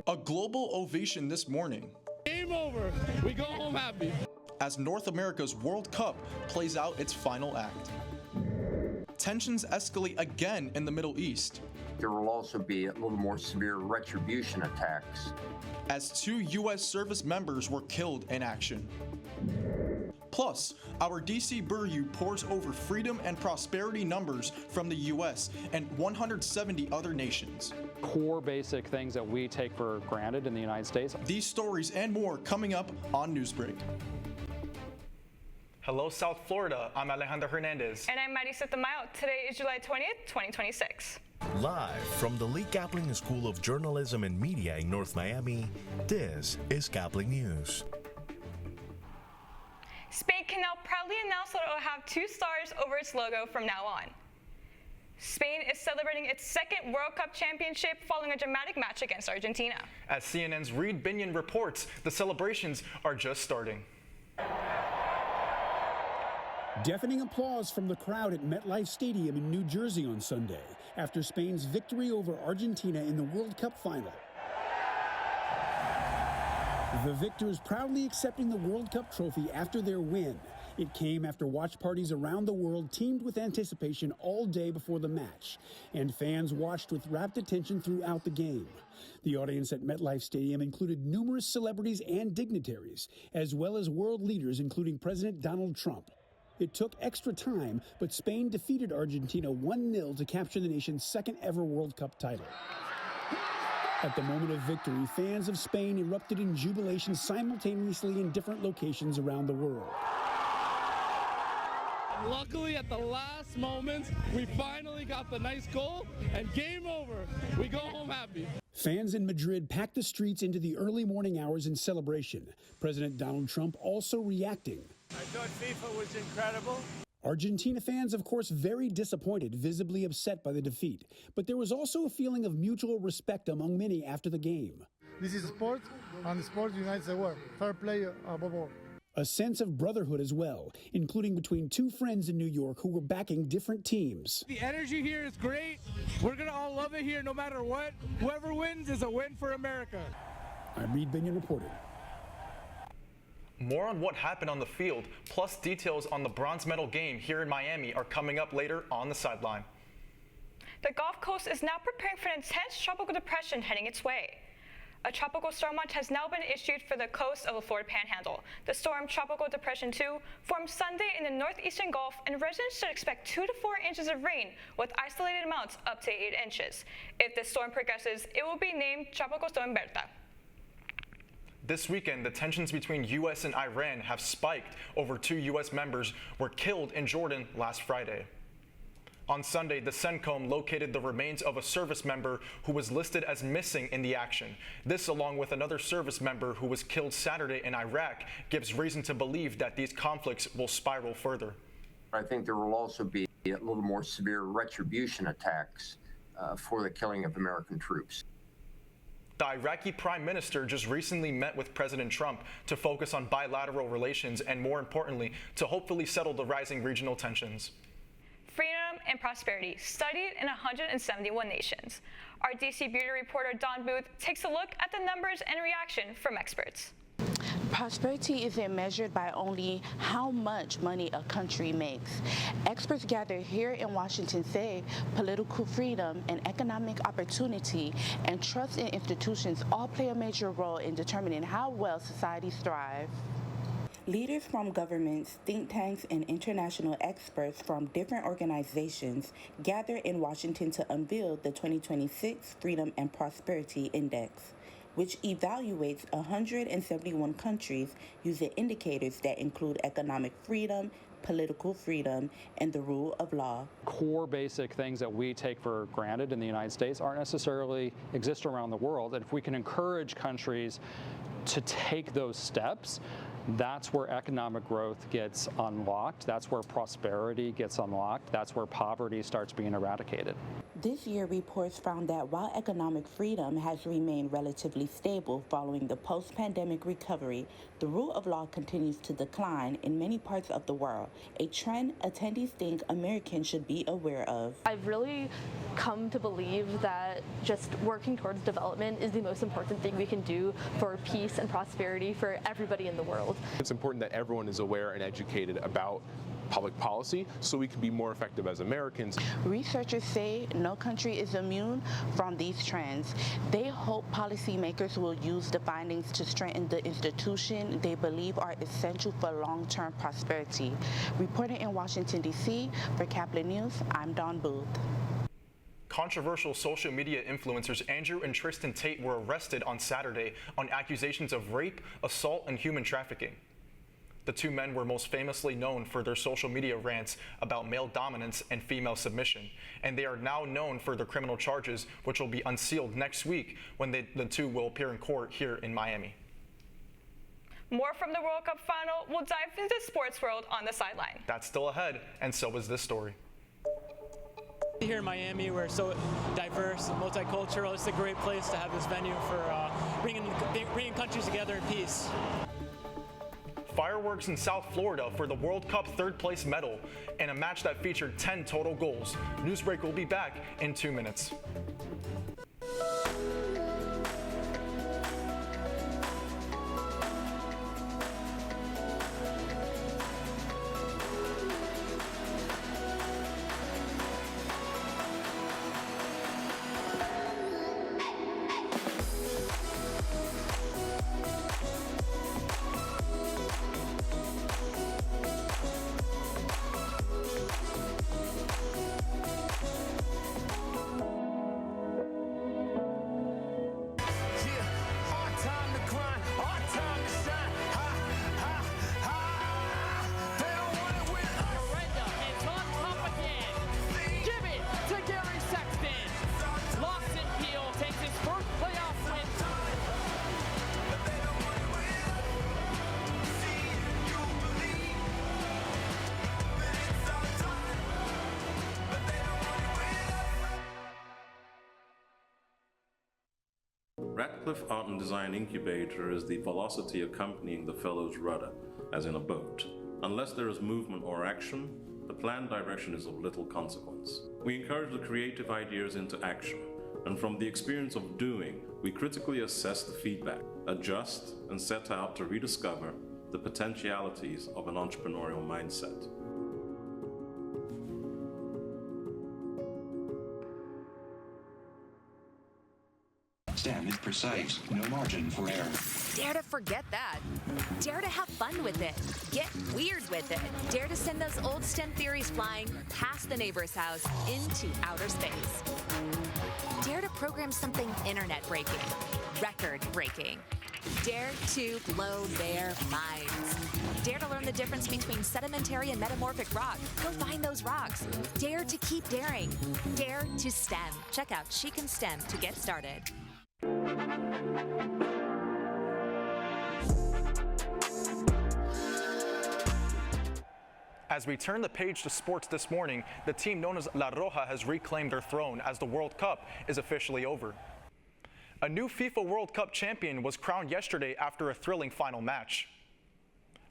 A global ovation this morning. Game over. We go home happy. As North America's World Cup plays out its final act. Tensions escalate again in the Middle East. There will also be a little more severe retribution attacks. As 2 U.S. service members were killed in action. Plus, our DC Bureau pours over freedom and prosperity numbers from the U.S. and 170 other nations. Core basic things that we take for granted in the United States. These stories and more coming up on Newsbreak. Hello, South Florida. I'm Alejandro Hernandez. And I'm Marisa Tamayo. Today is July 20th, 2026. Live from the Lee Caplin School of Journalism and Media in North Miami, this is Caplin News. Spain can now proudly announce that it will have 2 stars over its logo from now on. Spain is celebrating its 2nd World Cup championship following a dramatic match against Argentina. As CNN's Reed Binion reports, the celebrations are just starting. Deafening applause from the crowd at MetLife Stadium in New Jersey on Sunday after Spain's victory over Argentina in the World Cup final. The victors proudly accepting the World Cup trophy after their win. It came after watch parties around the world teemed with anticipation all day before the match, and fans watched with rapt attention throughout the game. The audience at MetLife Stadium included numerous celebrities and dignitaries, as well as world leaders including President Donald Trump. It took extra time, but Spain defeated Argentina 1-0 to capture the nation's 2nd ever World Cup title. At the moment of victory, fans of Spain erupted in jubilation simultaneously in different locations around the world. Luckily, at the last moments, we finally got the nice goal, and game over. We go home happy. Fans in Madrid packed the streets into the early morning hours in celebration. President Donald Trump also reacting. I thought FIFA was incredible. Argentina fans, of course, very disappointed, visibly upset by the defeat. But there was also a feeling of mutual respect among many after the game. This is sport, and sport unites the world. Fair play above all. A sense of brotherhood as well, including between 2 friends in New York who were backing different teams. The energy here is great. We're going to all love it here no matter what. Whoever wins is a win for America. I'm Reed Binion reporting. More on what happened on the field, plus details on the bronze medal game here in Miami are coming up later on the sideline. The Gulf Coast is now preparing for an intense tropical depression heading its way. A tropical storm watch has now been issued for the coast of the Florida Panhandle. The storm, Tropical Depression 2, formed Sunday in the northeastern Gulf, and residents should expect 2 to 4 inches of rain, with isolated amounts up to 8 inches. If the storm progresses, it will be named Tropical Storm Berta. This weekend, the tensions between U.S. and Iran have spiked over 2 U.S. members were killed in Jordan last Friday. On Sunday, the CENTCOM located the remains of a service member who was listed as missing in the action. This, along with another service member who was killed Saturday in Iraq, gives reason to believe that these conflicts will spiral further. I think there will also be a little more severe retribution attacks for the killing of American troops. The Iraqi Prime Minister just recently met with President Trump to focus on bilateral relations and, more importantly, to hopefully settle the rising regional tensions. Freedom and prosperity studied in 171 nations. Our DC Beauty reporter Dawn Booth takes a look at the numbers and reaction from experts. Prosperity isn't measured by only how much money a country makes. Experts gathered here in Washington say political freedom and economic opportunity and trust in institutions all play a major role in determining how well societies thrive. Leaders from governments, think tanks, and international experts from different organizations gather in Washington to unveil the 2026 Freedom and Prosperity Index, which evaluates 171 countries using indicators that include economic freedom, political freedom, and the rule of law. Core basic things that we take for granted in the United States aren't necessarily exist around the world. And if we can encourage countries to take those steps, that's where economic growth gets unlocked. That's where prosperity gets unlocked. That's where poverty starts being eradicated. This year, reports found that while economic freedom has remained relatively stable following the post-pandemic recovery, the rule of law continues to decline in many parts of the world, a trend attendees think Americans should be aware of. I've really come to believe that just working towards development is the most important thing we can do for peace and prosperity for everybody in the world. It's important that everyone is aware and educated about public policy so we can be more effective as Americans. Researchers say no country is immune from these trends. They hope policymakers will use the findings to strengthen the institutions they believe are essential for long-term prosperity. Reporting in Washington, D.C. for Caplin News, I'm Dawn Booth. Controversial social media influencers Andrew and Tristan Tate were arrested on Saturday on accusations of rape, assault, and human trafficking. The two men were most famously known for their social media rants about male dominance and female submission, and they are now known for their criminal charges, which will be unsealed next week when the two will appear in court here in Miami. More from the World Cup final. We'll dive into the sports world on the sideline. That's still ahead, and so is this story. Here in Miami, we're so diverse and multicultural. It's a great place to have this venue for bringing countries together in peace. Fireworks in South Florida for the World Cup third-place medal in a match that featured 10 total goals. Newsbreak will be back in 2 minutes. Radcliffe Art and Design Incubator is the velocity accompanying the fellow's rudder, as in a boat. Unless there is movement or action, the planned direction is of little consequence. We encourage the creative ideas into action, and from the experience of doing, we critically assess the feedback, adjust, and set out to rediscover the potentialities of an entrepreneurial mindset. Stand is precise, no margin for error. Dare to forget that. Dare to have fun with it. Get weird with it. Dare to send those old STEM theories flying past the neighbor's house into outer space. Dare to program something internet-breaking, record-breaking. Dare to blow their minds. Dare to learn the difference between sedimentary and metamorphic rock. Go find those rocks. Dare to keep daring. Dare to STEM. Check out She Can STEM to get started. As we turn the page to sports this morning, the team known as La Roja has reclaimed their throne as the World Cup is officially over. A new FIFA World Cup champion was crowned yesterday after a thrilling final match.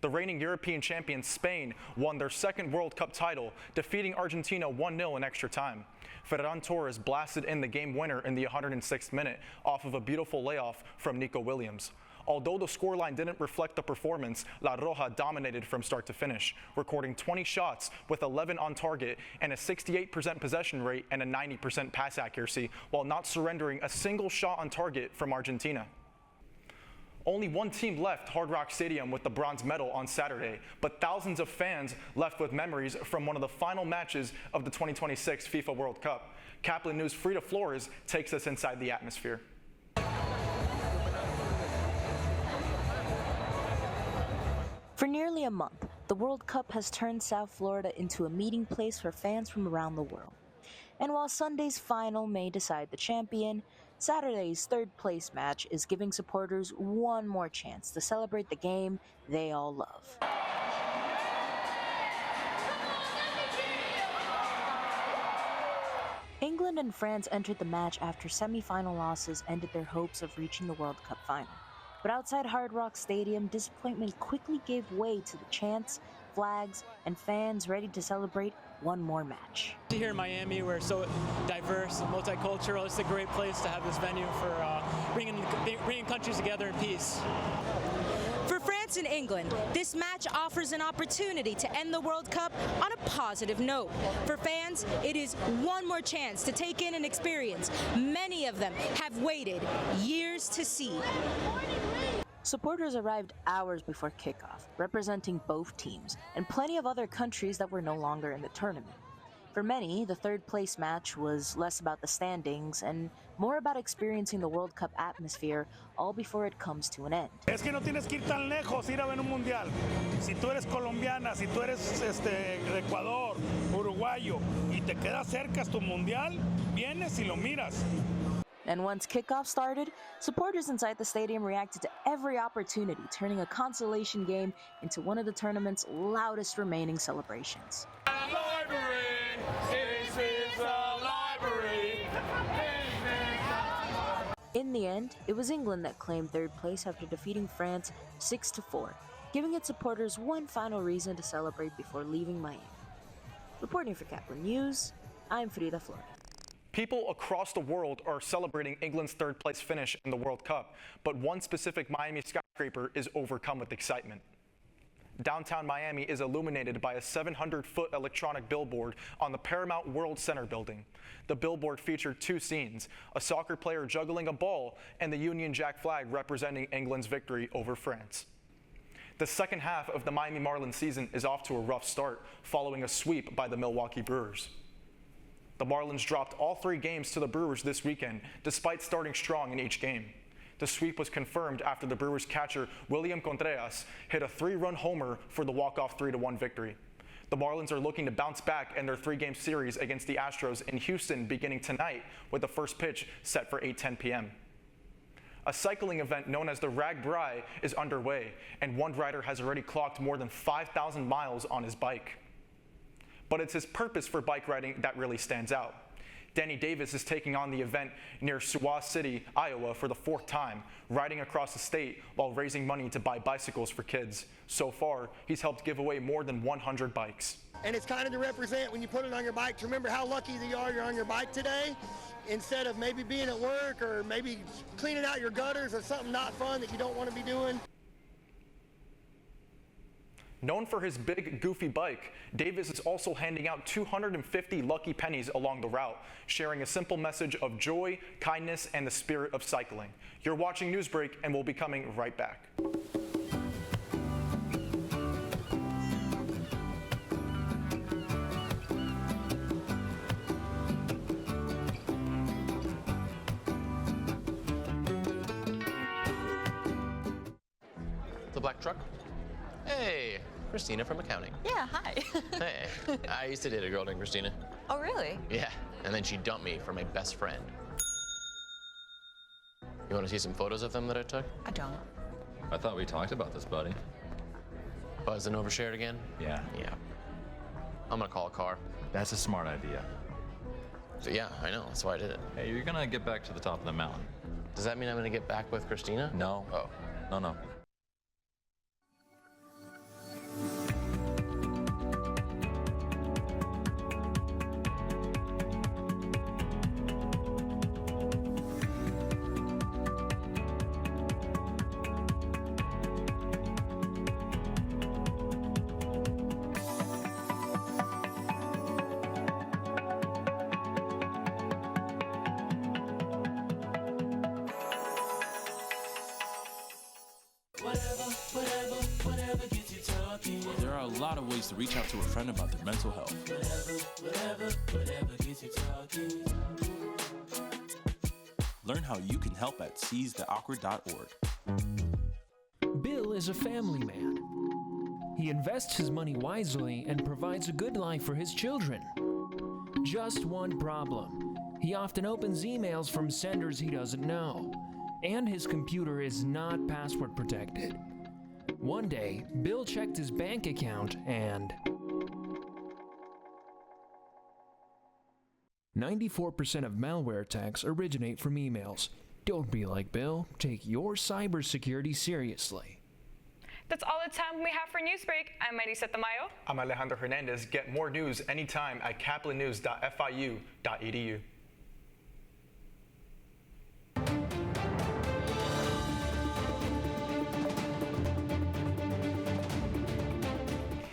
The reigning European champion Spain won their second World Cup title, defeating Argentina 1-0 in extra time. Ferran Torres blasted in the game winner in the 106th minute off of a beautiful layoff from Nico Williams. Although the scoreline didn't reflect the performance, La Roja dominated from start to finish, recording 20 shots with 11 on target and a 68% possession rate and a 90% pass accuracy, while not surrendering a single shot on target from Argentina. Only one team left Hard Rock Stadium with the bronze medal on Saturday, but thousands of fans left with memories from one of the final matches of the 2026 FIFA World Cup. Caplin News' Frida Flores takes us inside the atmosphere. For nearly a month, the World Cup has turned South Florida into a meeting place for fans from around the world. And while Sunday's final may decide the champion, Saturday's third-place match is giving supporters one more chance to celebrate the game they all love. England and France entered the match after semi-final losses ended their hopes of reaching the World Cup final. But outside Hard Rock Stadium, disappointment quickly gave way to the chants, flags, and fans ready to celebrate one more match. Here in Miami, we're so diverse and multicultural. It's a great place to have this venue for bringing countries together in peace. For France and England, this match offers an opportunity to end the World Cup on a positive note. For fans, it is one more chance to take in an experience many of them have waited years to see. Supporters arrived hours before kickoff, representing both teams, and plenty of other countries that were no longer in the tournament. For many, the third-place match was less about the standings and more about experiencing the World Cup atmosphere all before it comes to an end. Es que no tienes que ir tan lejos, ir a ver un mundial. Si tú eres colombiana, si tú eres de Ecuador, uruguayo, y te quedas cerca tu mundial, vienes y lo miras. And once kickoff started, supporters inside the stadium reacted to every opportunity, turning a consolation game into one of the tournament's loudest remaining celebrations. In the end, it was England that claimed third place after defeating France 6-4, giving its supporters one final reason to celebrate before leaving Miami. Reporting for Caplin News, I'm Frida Flores. People across the world are celebrating England's third-place finish in the World Cup, but one specific Miami skyscraper is overcome with excitement. Downtown Miami is illuminated by a 700-foot electronic billboard on the Paramount World Center building. The billboard featured two scenes, a soccer player juggling a ball and the Union Jack flag representing England's victory over France. The second half of the Miami Marlins season is off to a rough start, following a sweep by the Milwaukee Brewers. The Marlins dropped all 3 games to the Brewers this weekend, despite starting strong in each game. The sweep was confirmed after the Brewers catcher William Contreras hit a 3-run homer for the walk-off 3-1 victory. The Marlins are looking to bounce back in their 3-game series against the Astros in Houston beginning tonight, with the first pitch set for 8:10 p.m. A cycling event known as the Rag Brai is underway, and one rider has already clocked more than 5,000 miles on his bike. But it's his purpose for bike riding that really stands out. Danny Davis is taking on the event near Sioux City, Iowa for the 4th time, riding across the state while raising money to buy bicycles for kids. So far, he's helped give away more than 100 bikes. And it's kind of to represent when you put it on your bike to remember how lucky you are you're on your bike today, instead of maybe being at work or maybe cleaning out your gutters or something not fun that you don't want to be doing. Known for his big, goofy bike, Davis is also handing out 250 lucky pennies along the route, sharing a simple message of joy, kindness, and the spirit of cycling. You're watching Newsbreak, and we'll be coming right back. The black truck? Hey, Christina from accounting. Yeah, hi. Hey, I used to date a girl named Christina. Oh, really? Yeah, and then she dumped me for my best friend. You want to see some photos of them that I took? I don't. I thought we talked about this, buddy. Buzzed and overshared again? Yeah. Yeah. I'm gonna call a car. That's a smart idea. So yeah, I know, that's why I did it. Hey, you're gonna get back to the top of the mountain. Does that mean I'm gonna get back with Christina? No. Oh. No. There are a lot of ways to reach out to a friend about their mental health. Learn how you can help at seizetheawkward.org. Bill is a family man. He invests his money wisely and provides a good life for his children. Just one problem. He often opens emails from senders he doesn't know, and his computer is not password protected. One day, Bill checked his bank account and 94% of malware attacks originate from emails. Don't be like Bill. Take your cybersecurity seriously. That's all the time we have for Newsbreak. I'm Marisa Tamayo. I'm Alejandro Hernandez. Get more news anytime at caplinnews.fiu.edu.